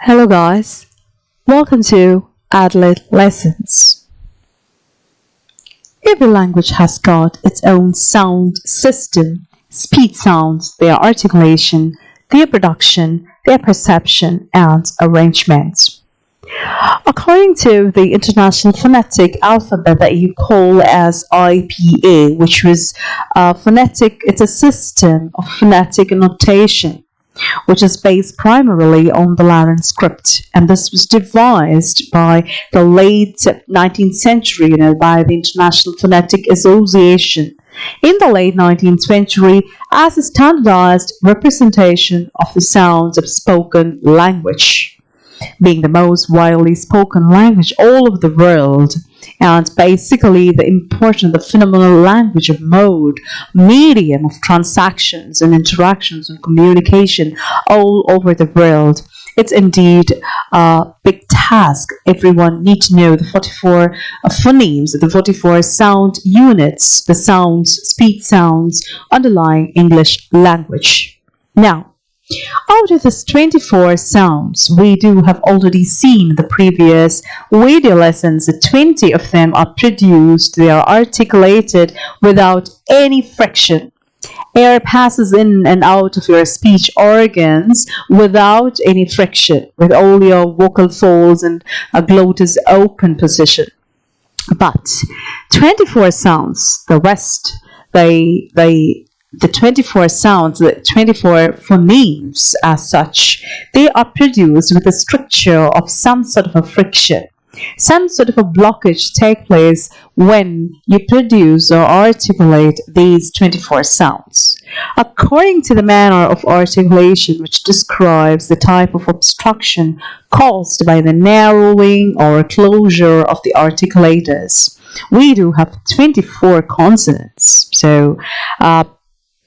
Hello guys, welcome to Adelaide Lessons. Every language has got its own sound system, speech sounds, their articulation, their production, their perception and arrangement. According to the International Phonetic Alphabet that you call as IPA, which was it's a system of phonetic notation which is based primarily on the Latin script, and this was devised by the late 19th century, by the International Phonetic Association in the late 19th century as a standardized representation of the sounds of spoken language, being the most widely spoken language all over the world, and basically the important, the phenomenal language of mode, medium of transactions and interactions and communication all over the world. It's indeed a big task. Everyone needs to know the 44 phonemes, the 44 sound units, the sounds, speech sounds underlying English language. Now, out of these 24 sounds, we have already seen in the previous video lessons that 20 of them are produced, they are articulated without any friction. Air passes in and out of your speech organs without any friction, with all your vocal folds and a glottis open position. But 24 sounds, the rest, the 24 sounds, the 24 phonemes as such, they are produced with a structure of some sort of a friction. Some sort of a blockage takes place when you produce or articulate these 24 sounds. According to the manner of articulation, which describes the type of obstruction caused by the narrowing or closure of the articulators, we do have 24 consonants. So,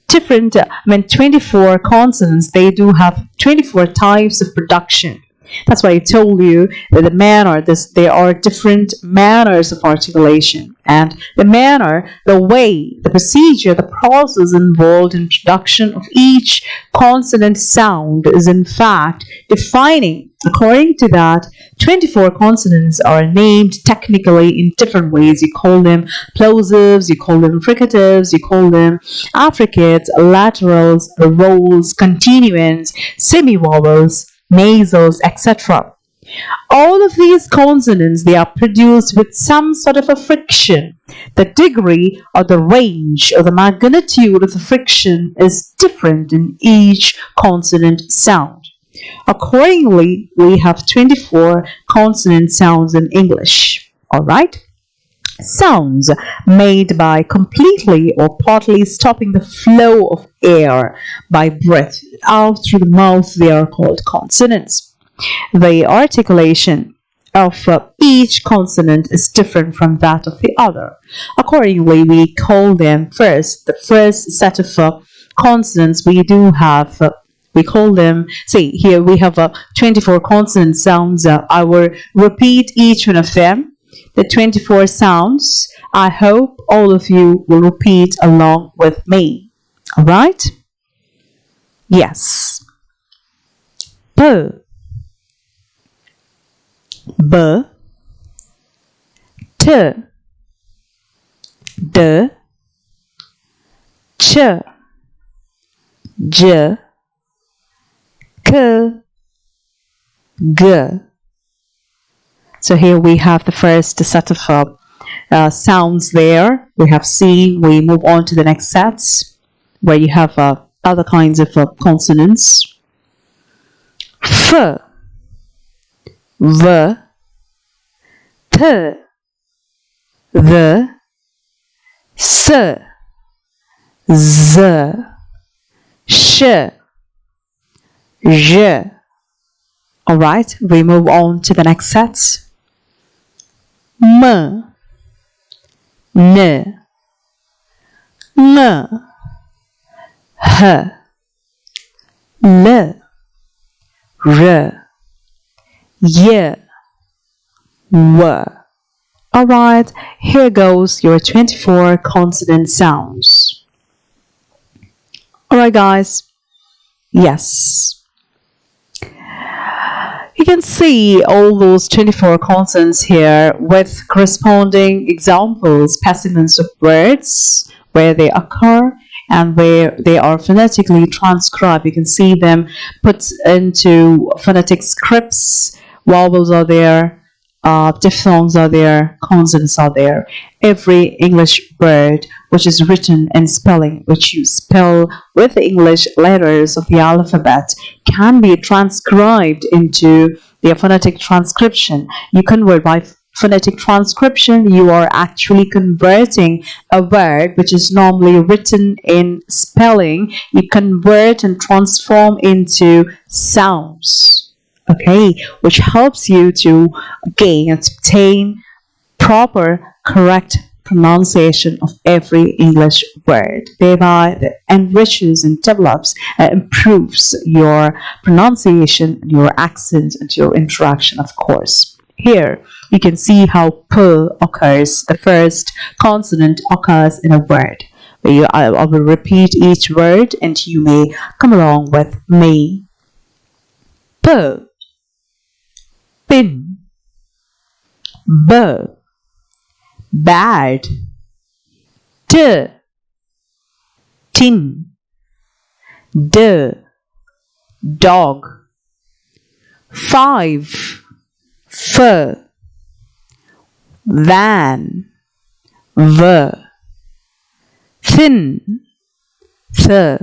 24 consonants, they do have 24 types of production. That's why I told you that there are different manners of articulation, and the manner, the way, the procedure, the process involved in production of each consonant sound is in fact defining. According to that, 24 consonants are named technically in different ways. You call them plosives, you call them fricatives, you call them affricates, laterals, rolls, continuants, semiwobbles, nasals, etc. All of these consonants, they are produced with some sort of a friction. The degree or the range or the magnitude of the friction is different in each consonant sound. Accordingly, we have 24 consonant sounds in English. Alright? Sounds made by completely or partly stopping the flow of air by breath out through the mouth, they are called consonants. The articulation of each consonant is different from that of the other. Accordingly, we call them the first set of consonants we call them, see here we have 24 consonant sounds. I will repeat each one of them. The 24 sounds, I hope all of you will repeat along with me. Alright? Yes. B, B, T, D, Ch, J, K, G. So here we have the first set of sounds there. We have C. We move on to the next sets where you have other kinds of consonants. F, V, T, V, S, Z, Sh, J. Alright, we move on to the next sets. M, N, N, H, L, R, Y, W. Alright, here goes your 24 consonant sounds. Alright guys, yes. You can can see all those 24 consonants here with corresponding examples, specimens of words where they occur and where they are phonetically transcribed. You can see them put into phonetic scripts. Vowels are there, diphthongs are there, consonants are there. Every English word which is written in spelling, which you spell with the English letters of the alphabet, can be transcribed into the phonetic transcription. You convert by phonetic transcription, you are actually converting a word which is normally written in spelling. You convert and transform into sounds, okay, which helps you to gain and obtain proper, correct pronunciation of every English word. Thereby, it enriches and develops and improves your pronunciation, your accent, and your interaction, of course. Here, you can see how p occurs. The first consonant occurs in a word. I will repeat each word and you may come along with me. P, pin, b, bad, t, tin, d, dog, 5, f, van, v, thin, th,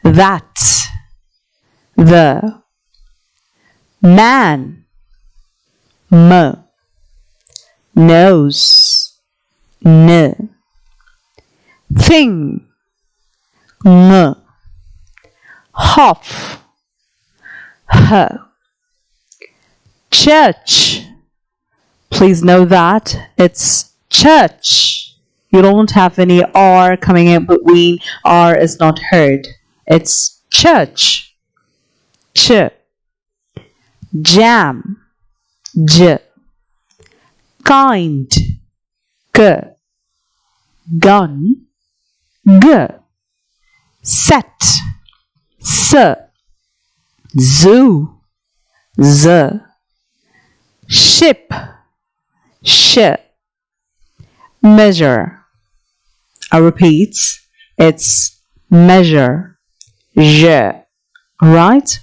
that, the, man, m, nose, n, thing, ng, hop, h, church. Please know that it's church. You don't have any R coming in between. R is not heard. It's church. Ch, jam, j, kind, k, gun, g, set, s, zoo, z, ship, sh, measure. I repeat, it's measure, j, right?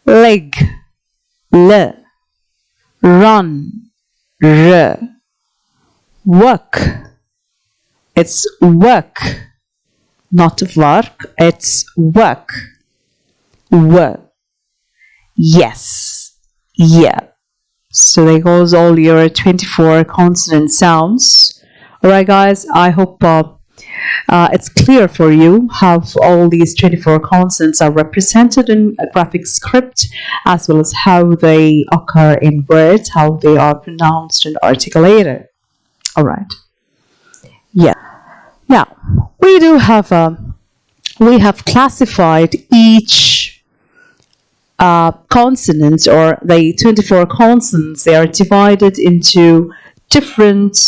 Leg, l, run, r, work, it's work, not work, it's work, w, yes, yeah. So there goes all your 24 consonant sounds. Alright guys, I hope it's clear for you how all these 24 consonants are represented in a graphic script, as well as how they occur in words, how they are pronounced and articulated. Alright. Yeah. Now, we have classified each consonants, or the 24 consonants. They are divided into different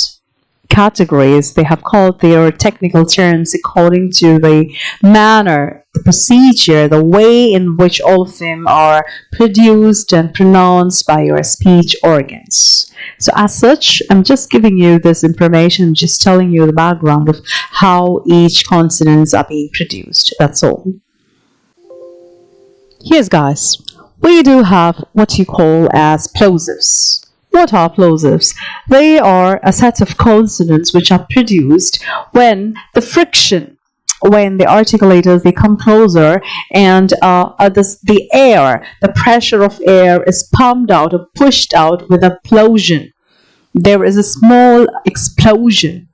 categories. They have called their technical terms according to the manner, the procedure, the way in which all of them are produced and pronounced by your speech organs. So as such, I'm just giving you this information, just telling you the background of how each consonants are being produced. That's all. Yes, guys, we do have what you call as plosives. What are plosives? They are a set of consonants which are produced when the friction, when the articulators, they come closer and the air, the pressure of air is pumped out or pushed out with a plosion. There is a small explosion.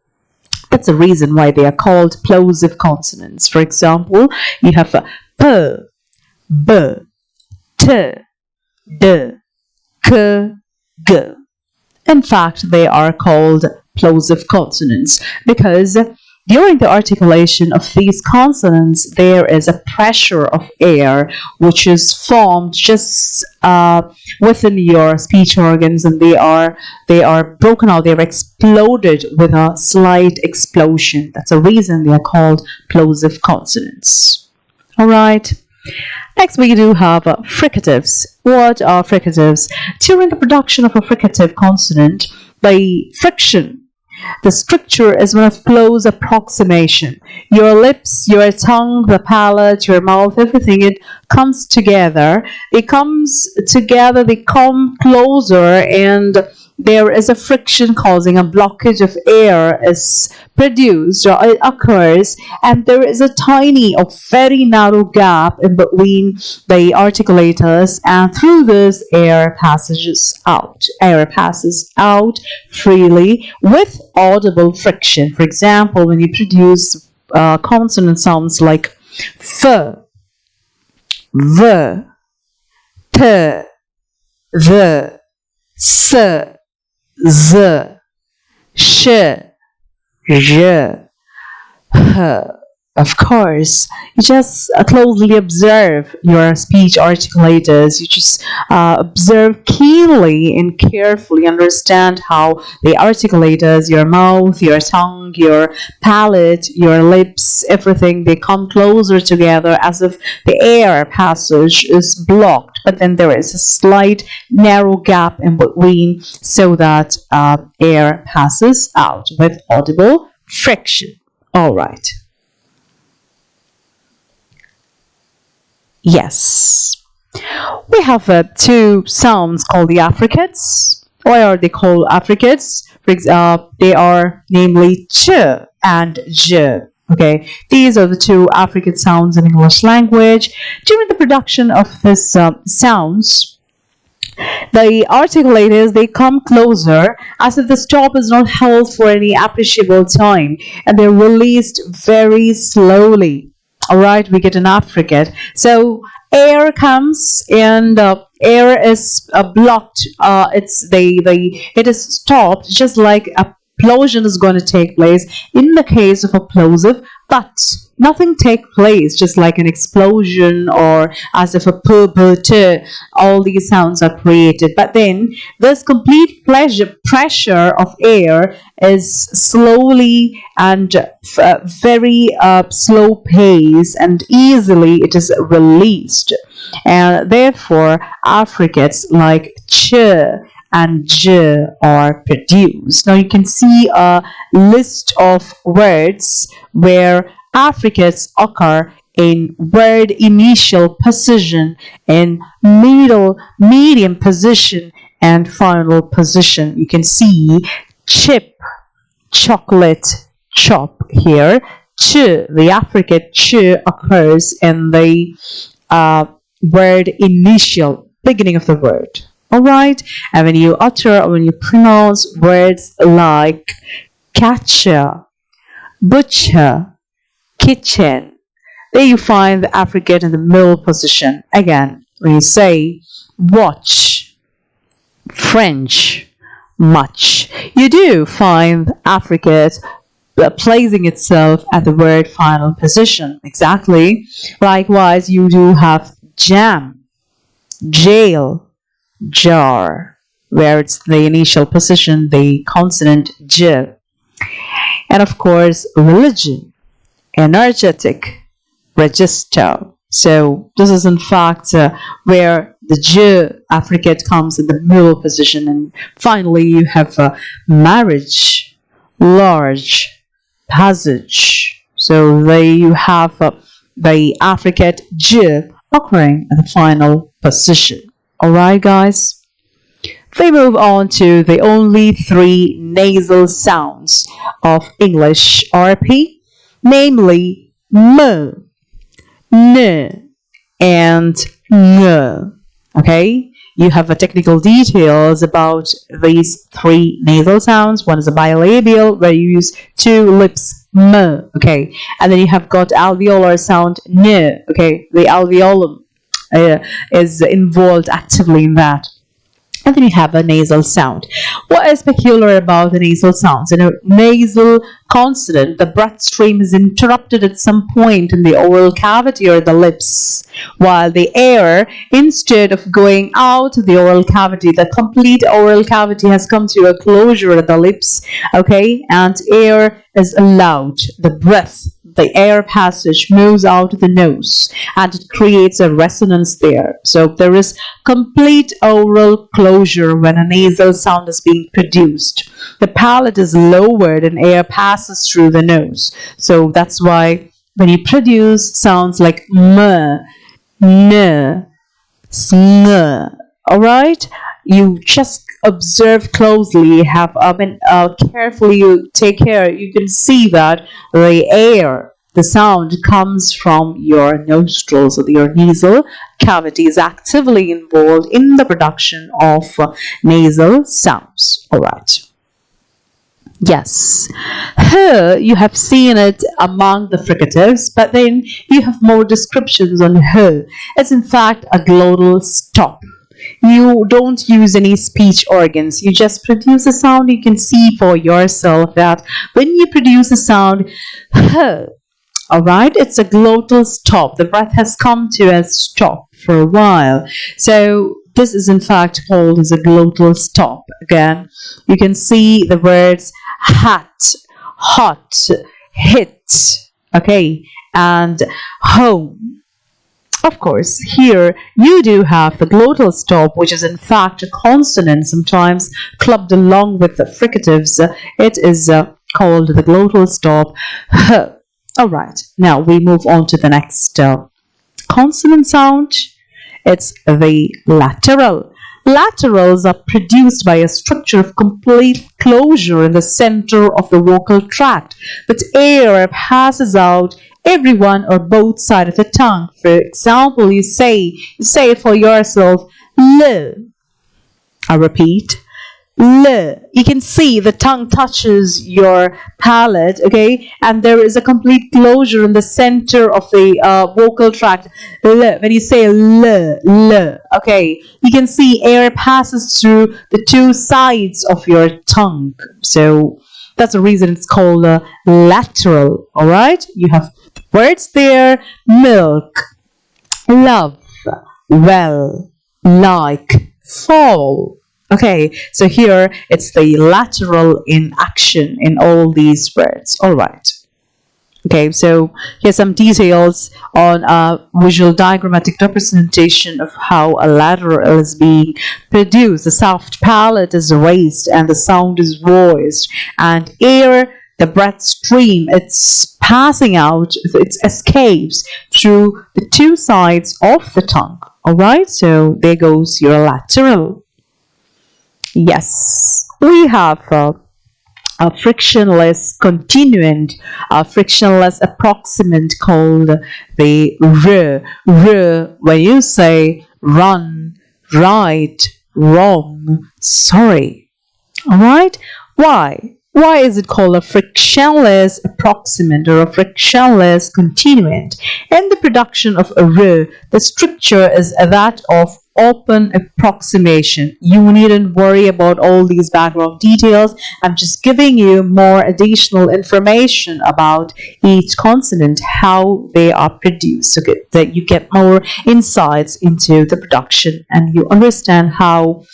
That's the reason why they are called plosive consonants. For example, you have a p, b, t, d, k, g. In fact, they are called plosive consonants because during the articulation of these consonants, there is a pressure of air which is formed just within your speech organs, and they are broken out, they're exploded with a slight explosion. That's the reason they are called plosive consonants. All right. Next, we do have fricatives. What are fricatives? During the production of a fricative consonant, by friction, the structure is one of close approximation. Your lips, your tongue, the palate, your mouth, everything, it comes together. It comes together, they come closer, and there is a friction causing a blockage of air is produced or it occurs, and there is a tiny or very narrow gap in between the articulators, and through this air passes out freely with audible friction. For example, when you produce consonant sounds like f, v, t, the, s, z, sh, zh, h. Of course, you just closely observe your speech articulators. You just observe keenly and carefully, understand how the articulators, your mouth, your tongue, your palate, your lips, everything, they come closer together as if the air passage is blocked. But then there is a slight narrow gap in between so that air passes out with audible friction. All right. Yes. We have two sounds called the affricates. Why are they called affricates? They are namely ch and j. Okay, these are the two affricate sounds in English language. During the production of these sounds, the articulators, they come closer as if the stop is not held for any appreciable time, and they're released very slowly. All right, we get an affricate. So air comes and air is blocked. It is stopped, just like a explosion is going to take place in the case of a plosive, but nothing take place, just like an explosion or as if a p, all these sounds are created. But then this complete pressure of air is slowly and very slow pace, and easily it is released, and therefore affricates like ch and j are produced. Now you can see a list of words where affricates occur in word initial position, in middle, medium position, and final position. You can see chip, chocolate, chop here. Ch, the affricate ch occurs in the word initial, beginning of the word. Alright, and when you utter or when you pronounce words like catcher, butcher, kitchen, there you find the affricate in the middle position. Again, when you say watch, French, much, you do find the affricate placing itself at the word final position. Exactly. Likewise, you do have jam, jail, jar, where it's the initial position, the consonant j. And of course, religion, energetic, register. So this is in fact where the j affricate comes in the middle position. And finally, you have marriage, large, passage. So there you have the affricate j occurring in the final position. Alright, guys. We move on to the only three nasal sounds of English RP, namely m, n, and ng. Okay, you have a technical details about these three nasal sounds. One is a bilabial, where you use two lips, m. Okay, and then you have got alveolar sound n. Okay, the alveolum is involved actively in that. And then you have a nasal sound. What is peculiar about the nasal sounds? In a nasal consonant, the breath stream is interrupted at some point in the oral cavity or the lips, while the air, instead of going out of the oral cavity, the complete oral cavity has come to a closure at the lips, okay, and air is allowed, the breath the air passage moves out of the nose and it creates a resonance there. So there is complete oral closure when a nasal sound is being produced. The palate is lowered and air passes through the nose. So that's why when you produce sounds like m, n, sn, all right, you just observe closely, have carefully you take care. You can see that the air, the sound comes from your nostrils, or your nasal cavity is actively involved in the production of nasal sounds. All right. Yes, her, you have seen it among the fricatives, but then you have more descriptions on her. It's in fact a glottal stop. You don't use any speech organs. You just produce a sound. You can see for yourself that when you produce a sound, huh, all right, it's a glottal stop. The breath has come to a stop for a while. So this is in fact called as a glottal stop. Again, you can see the words hat, hot, hit, okay, and home. Of course, here you do have the glottal stop, which is in fact a consonant, sometimes clubbed along with the fricatives. It is called the glottal stop. All right, now we move on to the next consonant sound. It's the lateral. Laterals are produced by a structure of complete closure in the center of the vocal tract, but air passes out every one or both sides of the tongue. For example, you say it for yourself, l. I repeat, l. You can see the tongue touches your palate, okay, and there is a complete closure in the center of the vocal tract. L. When you say l, okay, you can see air passes through the two sides of your tongue. So that's the reason it's called lateral. All right, you have words there: milk, love, well, like, fall. Okay, so here it's the lateral in action in all these words. All right. Okay, so here's some details on a visual diagrammatic representation of how a lateral is being produced. The soft palate is raised and the sound is voiced, and air, the breath stream, it's passing out, it escapes through the two sides of the tongue. All right, so there goes your lateral. Yes, we have a frictionless continuant, a frictionless approximant called the r. When you say run, right, wrong, sorry. All right, why? Why is it called a frictionless approximant or a frictionless continuant? In the production of a r, the structure is that of open approximation. You needn't worry about all these background details. I'm just giving you more additional information about each consonant, how they are produced, so that you get more insights into the production and you understand how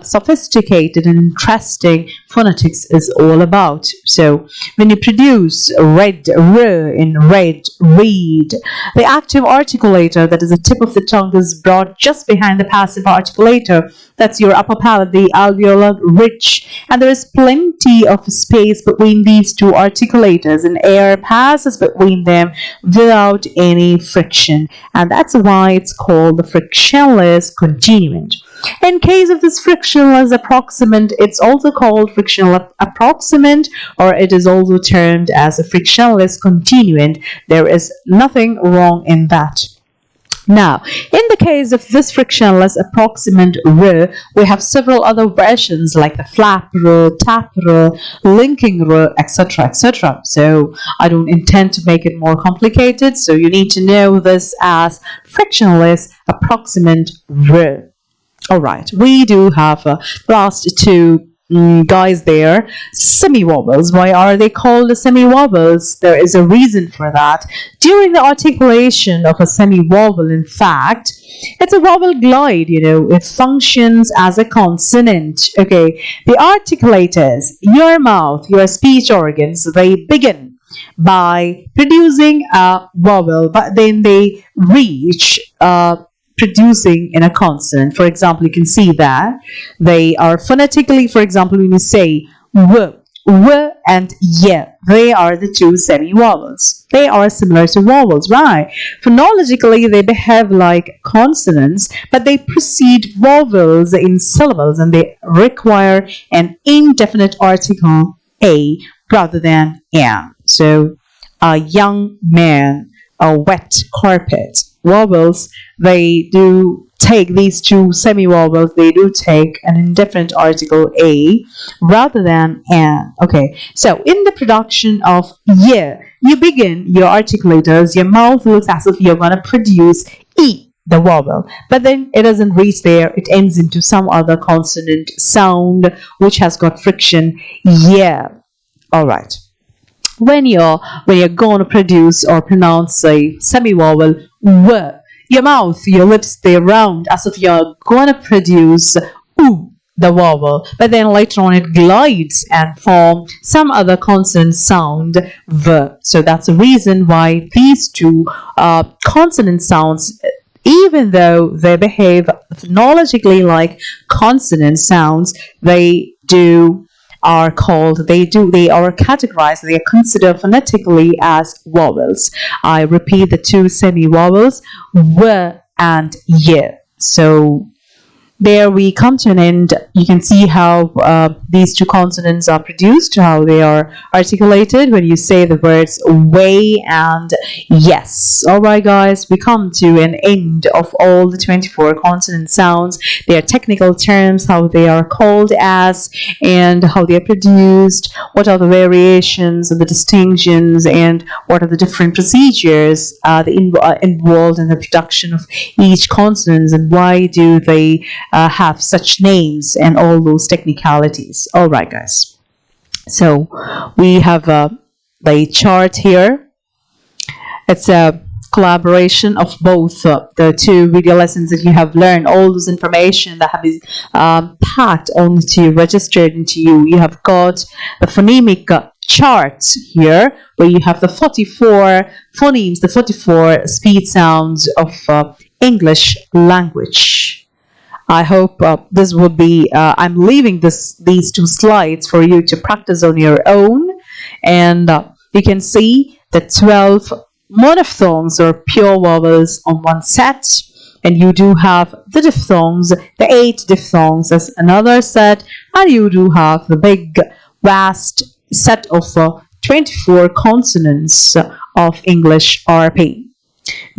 sophisticated and interesting phonetics is all about. So when you produce red, r in red, read, the active articulator, that is the tip of the tongue, is brought just behind the passive articulator. That's your upper palate, the alveolar ridge, and there is plenty of space between these two articulators, and air passes between them without any friction, and that's why it's called the frictionless continuant. In case of this frictionless approximant, it's also called frictionless approximant, or it is also termed as a frictionless continuant. There is nothing wrong in that. Now, in the case of this frictionless approximant r, we have several other versions like the flap r, tap r, linking r, etc., etc. So I don't intend to make it more complicated, so you need to know this as frictionless approximant r. All right, we do have last two guys there, semiwobbles. Why are they called semiwobbles? There is a reason for that. During the articulation of a semiwobble, in fact, it's a vowel glide, it functions as a consonant. Okay, the articulators, your mouth, your speech organs, they begin by producing a vowel, but then they reach producing in a consonant. For example, you can see that they are phonetically, for example, when you say w and y, they are the two semi-vowels. They are similar to vowels, right? Phonologically, they behave like consonants, but they precede vowels in syllables and they require an indefinite article a rather than an. So, a young man, a wet carpet. Vowels, they do take these two semi-vowels, they do take an indefinite article a rather than an. Okay, so in the production of y, you begin your articulators, your mouth looks as if you're going to produce e, the vowel, but then it doesn't reach there, it ends into some other consonant sound which has got friction. Yeah, all right. When you're going to produce or pronounce a semi-vowel w, your mouth, your lips, they're round as if you're going to produce oo, the vowel, but then later on it glides and form some other consonant sound v. So that's the reason why these two consonant sounds, even though they behave phonologically like consonant sounds, they are categorized, they are considered phonetically as vowels. I repeat the two semi-vowels, w and y. So there we come to an end. You can see how these two consonants are produced, how they are articulated when you say the words way and yes. Alright guys, we come to an end of all the 24 consonant sounds, their technical terms, how they are called as, and how they are produced, what are the variations and the distinctions, and what are the different procedures involved in the production of each consonant, and why do they have such names and all those technicalities. All right, guys. So we have the chart here. It's a collaboration of both the two video lessons that you have learned, all those information that have been packed onto you, registered into you. You have got the phonemic charts here, where you have the 44 phonemes, the 44 speed sounds of English language. I hope this would be, I'm leaving these two slides for you to practice on your own. And you can see the 12 monophthongs or pure vowels on one set. And you do have the diphthongs, the 8 diphthongs as another set. And you do have the big, vast set of 24 consonants of English RP.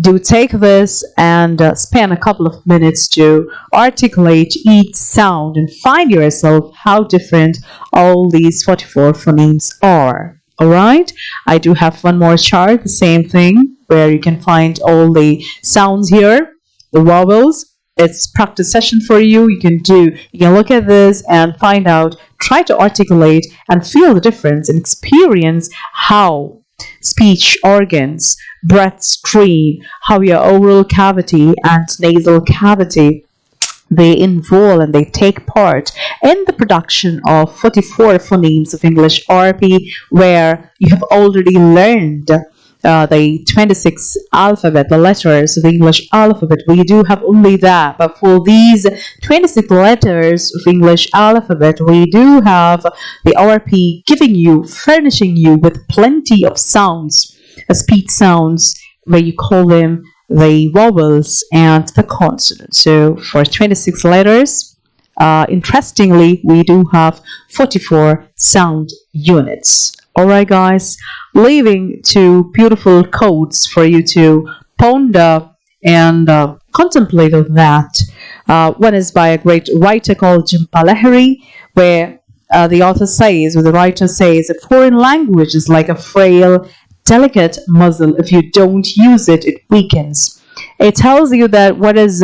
Do take this and spend a couple of minutes to articulate each sound and find yourself how different all these 44 phonemes are. Alright, I do have one more chart, the same thing, where you can find all the sounds here, the vowels. It's practice session for you. You can look at this and find out, try to articulate and feel the difference and experience how speech organs, breath stream, how your oral cavity and nasal cavity, they involve and they take part in the production of 44 phonemes of English RP, where you have already learned the 26 alphabet, the letters of the English alphabet. We do have only that, but for these 26 letters of English alphabet, we do have the RP furnishing you with plenty of sounds, speech sounds, where you call them the vowels and the consonants. So for 26 letters, interestingly, we do have 44 sound units. Alright guys, leaving two beautiful quotes for you to ponder and contemplate on that. One is by a great writer called Jhumpa Lahiri, where the writer says, a foreign language is like a frail, delicate muscle. If you don't use it, it weakens. It tells you that what is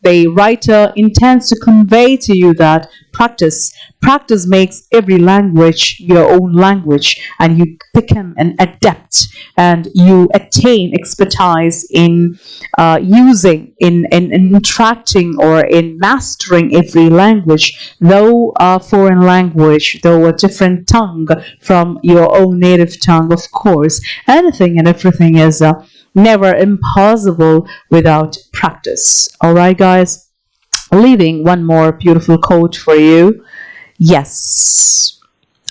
the writer intends to convey to you that practice makes every language your own language, and you become an adept and you attain expertise in using, in interacting, or in mastering every language, though a foreign language, though a different tongue from your own native tongue. Of course, anything and everything is never impossible without practice. All right, guys, leaving one more beautiful quote for you. Yes,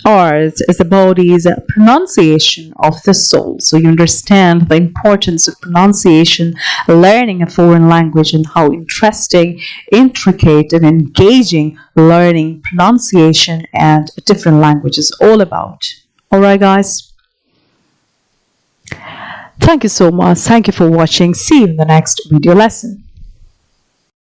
art is the body's pronunciation of the soul. So you understand the importance of pronunciation, learning a foreign language, and how interesting, intricate, and engaging learning pronunciation and different languages is all about. All right, guys. Thank you so much. Thank you for watching. See you in the next video lesson.